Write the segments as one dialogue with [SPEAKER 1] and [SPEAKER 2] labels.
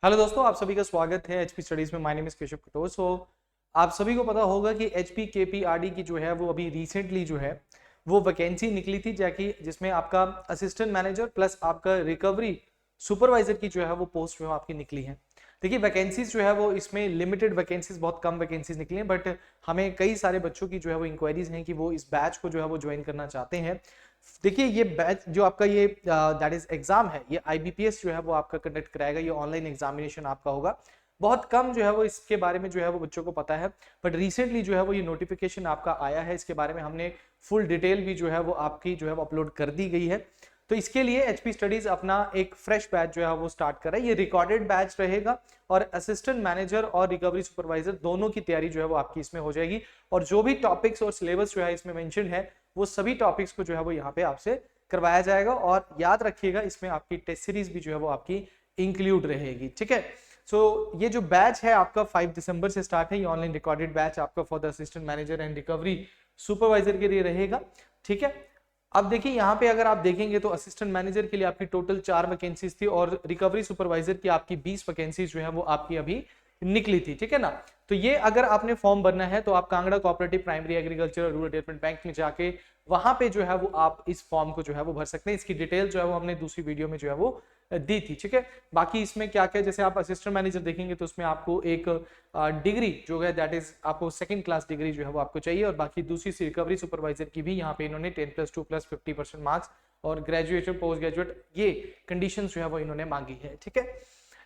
[SPEAKER 1] Hello दोस्तों, आप सभी का स्वागत है एचपी स्टडीज में। My name is Keshav Katoch. So आप सभी को पता होगा कि एचपी केपीआरडी की जो है वो अभी रिसेंटली जो है वो वैकेंसी निकली थी, जाकि जिसमें आपका असिस्टेंट मैनेजर प्लस आपका रिकवरी सुपरवाइजर की जो है वो पोस्ट जो है आपकी निकली है। देखिए वैकेंसीज जो है वो इसमें लिमिटेड वैकेंसीज, बहुत कम वैकेंसीज निकली हैं, बट हमें कई सारे बच्चों की जो है वो इंक्वायरीज हैं कि वो इस बैच को जो है वो ज्वाइन करना चाहते हैं। देखिए ये बैच जो आपका ये दैट इज एग्जाम है, ये आईबीपीएस जो है वो आपका कंडक्ट कराएगा। ये ऑनलाइन एग्जामिनेशन आपका होगा। बहुत कम जो है वो इसके बारे में जो है वो बच्चों को पता है, बट रिसेंटली जो है वो ये नोटिफिकेशन आपका आया है। इसके बारे में हमने फुल डिटेल भी जो है वो आपकी जो है वो अपलोड कर दी गई है। तो इसके लिए एचपी स्टडीज अपना एक फ्रेश बैच जो है वो स्टार्ट कर रहा है। ये रिकॉर्डेड बैच रहेगा और असिस्टेंट मैनेजर और रिकवरी सुपरवाइजर दोनों की तैयारी जो है वो आपकी इसमें हो जाएगी। और जो भी टॉपिक्स और सिलेबस जो है इसमें मेंशन है वो सभी टॉपिक्स को जो है वो यहाँ पे आपसे करवाया जाएगा। और याद रखिएगा इसमें आपकी टेस्ट सीरीज भी जो है वो आपकी इंक्लूड रहेगी। ठीक है। सो ये जो बैच है आपका 5 दिसंबर से स्टार्ट है। ये ऑनलाइन रिकॉर्डेड बैच आपका for the assistant manager and recovery supervisor के लिए रहेगा। ठीक है। अब देखिए यहाँ पे अगर आप देखेंगे तो असिस्टेंट मैनेजर के लिए आपकी टोटल 4 वैकेंसीज थी और रिकवरी सुपरवाइजर की आपकी 20 वैकेंसीज जो है वो आपकी अभी निकली थी। ठीक है ना। तो ये अगर आपने फॉर्म भरना है तो आप Kangra cooperative primary agriculture rural development bank में जाके वहां पे जो है वो आप इस फॉर्म को जो है वो भर सकते हैं। इसकी डिटेल जो है वो हमने दूसरी वीडियो में जो है वो दी थी। ठीक है। बाकी इसमें क्या क्या, जैसे आप असिस्टेंट मैनेजर देखेंगे तो उसमें आपको एक डिग्री जो है दैट इज आपको सेकंड क्लास डिग्री जो है वो आपको चाहिए। और बाकी दूसरी रिकवरी सुपरवाइजर की भी यहाँ पे इन्होंने 10+2+50% 50% मार्क्स और ग्रेजुएशन पोस्ट ग्रेजुएट ये कंडीशन जो है वो इन्होंने मांगी है। ठीक है।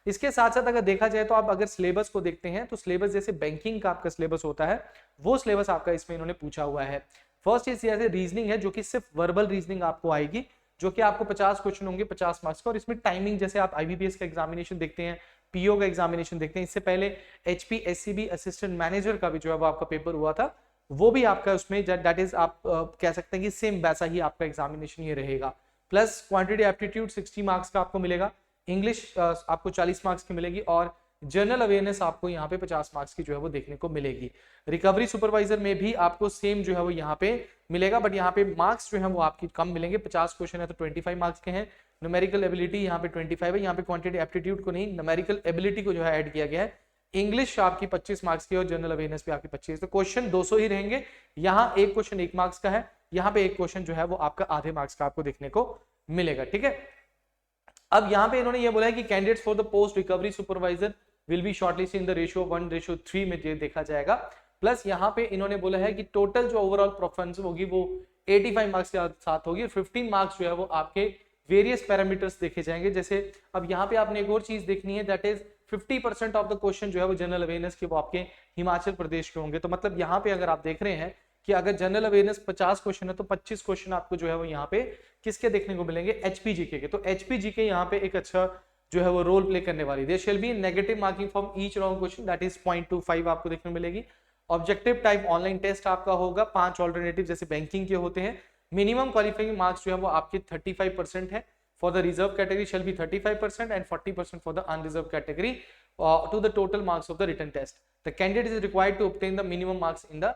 [SPEAKER 1] इसके साथ साथ अगर देखा जाए तो आप अगर सिलेबस को देखते हैं तो सिलेबस जैसे बैंकिंग का आपका सिलेबस होता है वो सिलेबस आपका इसमें इन्होंने पूछा हुआ है। फर्स्ट चीज जैसे रीजनिंग है जो कि सिर्फ वर्बल रीजनिंग आपको आएगी, जो कि आपको 50 क्वेश्चन होंगे 50 मार्क्स का। और इसमें टाइमिंग जैसे आप आईबीपीएस का एग्जामिनेशन देखते हैं, पीओ का एग्जामिनेशन देखते हैं, इससे पहले एचपीएससीबी असिस्टेंट मैनेजर का भी जो है वो आपका पेपर हुआ था, वो भी आपका उसमें दैट इज आप कह सकते हैं कि सेम वैसा ही आपका एग्जामिनेशन ये रहेगा। प्लस क्वांटिटी एप्टीट्यूड 60 मार्क्स का आपको मिलेगा, इंग्लिश आपको 40 मार्क्स की मिलेगी और जनरल अवेयरनेस आपको यहाँ पे 50 मार्क्स की जो है वो देखने को मिलेगी। रिकवरी सुपरवाइजर में भी आपको सेम जो है वो यहाँ पे मिलेगा, बट यहाँ पे मार्क्स जो है वो आपकी कम मिलेंगे। 50 क्वेश्चन है तो 25 मार्क्स के हैं। न्यूमेरिकल एबिलिटी यहाँ पे 25 है। यहाँ पे क्वांटिटी एप्टीट्यूड को नहीं, न्यूमेरिकल एबिलिटी को जो है ऐड किया गया है। इंग्लिश आपकी 25 मार्क्स की और जनरल अवेयरनेस भी आपकी 25। तो क्वेश्चन 200 ही रहेंगे। यहाँ एक क्वेश्चन 1 मार्क्स का है, यहाँ पे एक क्वेश्चन जो है वो आपका आधे मार्क्स का आपको देखने को मिलेगा। ठीक है। अब यहाँ पे इन्होंने ये बोला है कि candidates for the post recovery supervisor will be shortlisted in the ratio 1:3 में ये देखा जाएगा। प्लस यहाँ पे इन्होंने बोला है कि टोटल जो ओवरऑल परफॉर्मेंस होगी वो 85 मार्क्स के साथ होगी। 15 मार्क्स जो है वो आपके वेरियस पैरामीटर्स देखे जाएंगे। जैसे अब यहाँ पे आपने एक और चीज देखनी है, that is 50% of the question जो है वो जनरल अवेयरनेस के वो आपके हिमाचल प्रदेश के होंगे। तो मतलब यहाँ पे अगर आप देख रहे हैं कि अगर जनरल अवेयरनेस 50 क्वेश्चन है तो 25 क्वेश्चन आपको जो है वो यहाँ पे किसके देखने को मिलेंगे, एचपीजीके के। तो एचपीजीके यहाँ पे एक अच्छा जो है वो रोल प्ले करने वाली। There shall be negative marking from each wrong question, that is 0.25 आपको देखने को मिलेगी। ऑब्जेक्टिव टाइप ऑनलाइन टेस्ट आपका होगा, 5 ऑल्टरनेटिव जैसे बैंकिंग के होते हैं। मिनिमम क्वालिफाइंग मार्क्स जो है वो आपके 35% है। For the reserve category shall be 35% and 40% for the unreserve category to the total marks of the written test. The candidate is required to obtain the minimum marks in the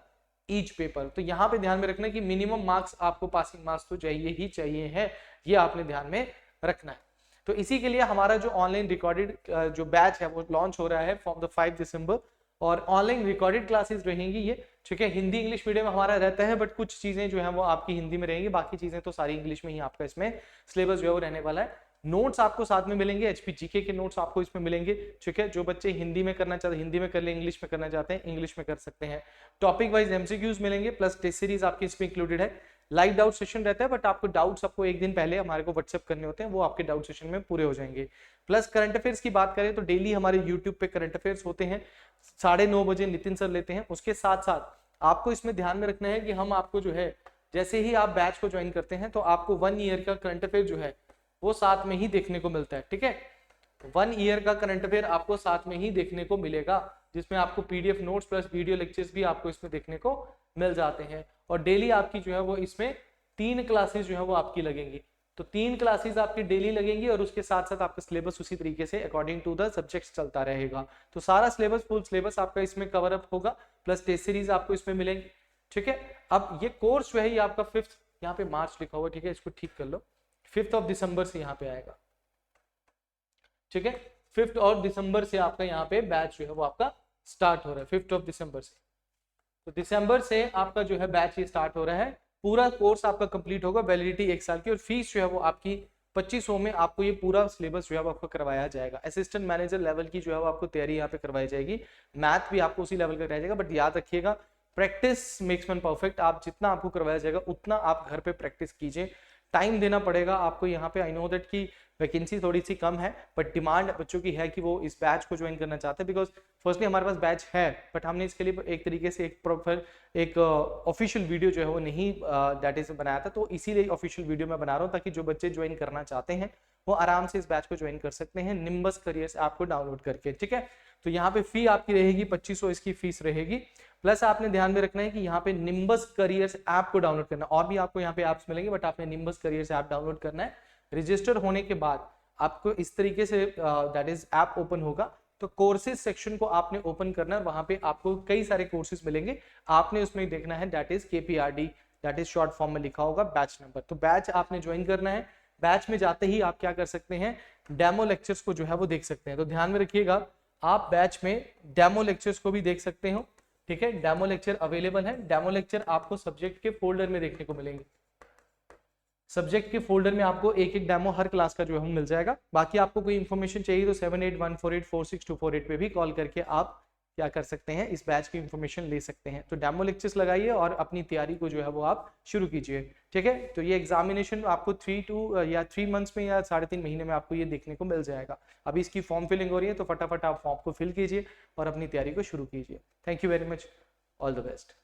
[SPEAKER 1] each paper. तो यहाँ पे ध्यान में रखना कि minimum marks आपको passing marks तो चाहिए ही चाहिए है, ये आपने ध्यान में रखना है। तो इसी के लिए हमारा जो ऑनलाइन रिकॉर्डेड जो बैच है वो लॉन्च हो रहा है फ्रॉम द 5 दिसंबर। और ऑनलाइन रिकॉर्डेड क्लासेस रहेंगी ये। ठीक है। हिंदी इंग्लिश मीडियम हमारा रहता है, बट कुछ चीजें जो है वो आपकी हिंदी में रहेंगी, बाकी चीजें तो सारी इंग्लिश में ही आपका इसमें सिलेबस जो है वो रहने वाला है। नोट्स आपको साथ में मिलेंगे, एचपीजीके के नोट्स आपको इसमें मिलेंगे। ठीक है। जो बच्चे हिंदी में करना चाहते हैं हिंदी में कर ले, इंग्लिश में करना चाहते हैं इंग्लिश में कर सकते हैं। टॉपिक वाइज एमसीक्यूज मिलेंगे, प्लस टेस्ट सीरीज आपकी इसमें इंक्लूडेड है। लाइव डाउट सेशन रहता है, बट आपको डाउट्स आपको एक दिन पहले हमारे को व्हाट्सएप करने होते हैं, वो आपके डाउट सेशन में पूरे हो जाएंगे। प्लस करंट अफेयर्स की बात करें तो डेली हमारे यूट्यूब पे करंट अफेयर्स होते हैं, 9:30 बजे नितिन सर लेते हैं। उसके साथ साथ आपको इसमें ध्यान में रखना है कि हम आपको जो है जैसे ही आप बैच को ज्वाइन करते हैं तो आपको 1 ईयर का करंट अफेयर जो है वो साथ में ही देखने को मिलता है। ठीक है। 1 ईयर का करंट अफेयर आपको साथ में ही देखने को मिलेगा, जिसमें आपको PDF notes plus video lectures भी आपको इसमें देखने को मिल जाते हैं। और डेली आपकी जो है वो इसमें 3 क्लासेस जो है वो आपकी लगेंगी। तो 3 क्लासेस आपकी डेली लगेंगी और उसके साथ साथ आपका सिलेबस उसी तरीके से अकॉर्डिंग टू द सब्जेक्ट्स चलता रहेगा। तो सारा सिलेबस फुल सिलेबस आपका इसमें कवर अप होगा, प्लस टेस्ट सीरीज आपको इसमें मिलेंगी। ठीक है। अब ये कोर्स जो है ये आपका 5 यहाँ पे मार्च लिखा हुआ, ठीक है, इसको ठीक कर लो, 5 दिसंबर से यहाँ पे आएगा। ठीक है। 5 ऑफ दिसंबर से आपका यहाँ पे बैच जो है वो आपका स्टार्ट हो रहा है, 5 ऑफ दिसंबर से। तो दिसंबर से आपका जो है बैच ये स्टार्ट हो रहा है, पूरा कोर्स आपका कंप्लीट होगा, वैलिडिटी 1 साल की, और फीस जो है वो आपकी 2500 में आपको ये पूरा सिलेबस जो है वो आपको करवाया जाएगा। असिस्टेंट मैनेजर लेवल की जो है वो आपको तैयारी यहाँ पे करवाई जाएगी, मैथ भी आपको उसी लेवल का कराया जाएगा, बट याद रखिएगा प्रैक्टिस मेक्स मैन परफेक्ट। आप जितना आपको करवाया जाएगा उतना आप घर पे प्रैक्टिस कीजिए, टाइम देना पड़ेगा आपको यहाँ पे। आई नो दैट की वैकेंसी थोड़ी सी कम है, बट डिमांड बच्चों की है कि वो इस बैच को ज्वाइन करना चाहते हैं, बिकॉज फर्स्टली हमारे पास बैच है, बट हमने इसके लिए एक तरीके से एक प्रॉपर एक ऑफिशियल वीडियो जो है वो नहीं दैट इज बनाया था, तो इसीलिए ऑफिशियल वीडियो मैं बना रहा हूँ ताकि जो बच्चे ज्वाइन करना चाहते हैं वो आराम से इस बैच को ज्वाइन कर सकते हैं निम्बस करियर्स ऐप को डाउनलोड करके, ठीक है। तो यहाँ पे फी आपकी रहेगी 2500 इसकी फीस रहेगी, प्लस आपने ध्यान में रखना है कि यहाँ पे निम्बस करियर्स ऐप को डाउनलोड करना, और भी आपको यहाँ पे ऐप्स मिलेंगे, बट आपने निम्बस करियर्स ऐप डाउनलोड करना है। रजिस्टर होने के बाद आपको इस तरीके say that is app open होगा, तो कोर्सेज सेक्शन को आपने ओपन करना है, वहां पे आपको कई सारे कोर्सेज मिलेंगे, आपने उसमें देखना है that is KPRD, that is short form में लिखा होगा बैच नंबर, तो बैच आपने ज्वाइन करना है। बैच में जाते ही आप क्या कर सकते हैं, डेमो लेक्चर्स को जो है वो देख सकते हैं, तो ध्यान में रखिएगा आप बैच में डेमो लेक्चर्स को भी देख सकते हो, ठीक है। डेमो लेक्चर अवेलेबल है, डेमो लेक्चर आपको सब्जेक्ट के फोल्डर में देखने को मिलेंगे, सब्जेक्ट के फोल्डर में आपको एक एक डेमो हर क्लास का जो है मिल जाएगा। बाकी आपको कोई इन्फॉर्मेशन चाहिए तो 7814846248 पे भी कॉल करके आप क्या कर सकते हैं, इस बैच की इन्फॉर्मेशन ले सकते हैं। तो डेमो लेक्चर्स लगाइए और अपनी तैयारी को जो है वो आप शुरू कीजिए, ठीक है। तो ये एग्जामिनेशन आपको 3 मंथ्स में या 3.5 महीने में आपको ये देखने को मिल जाएगा। अभी इसकी फॉर्म फिलिंग हो रही है, तो फटाफट आप फॉर्म को फिल कीजिए और अपनी तैयारी को शुरू कीजिए। Thank you very much, all the best.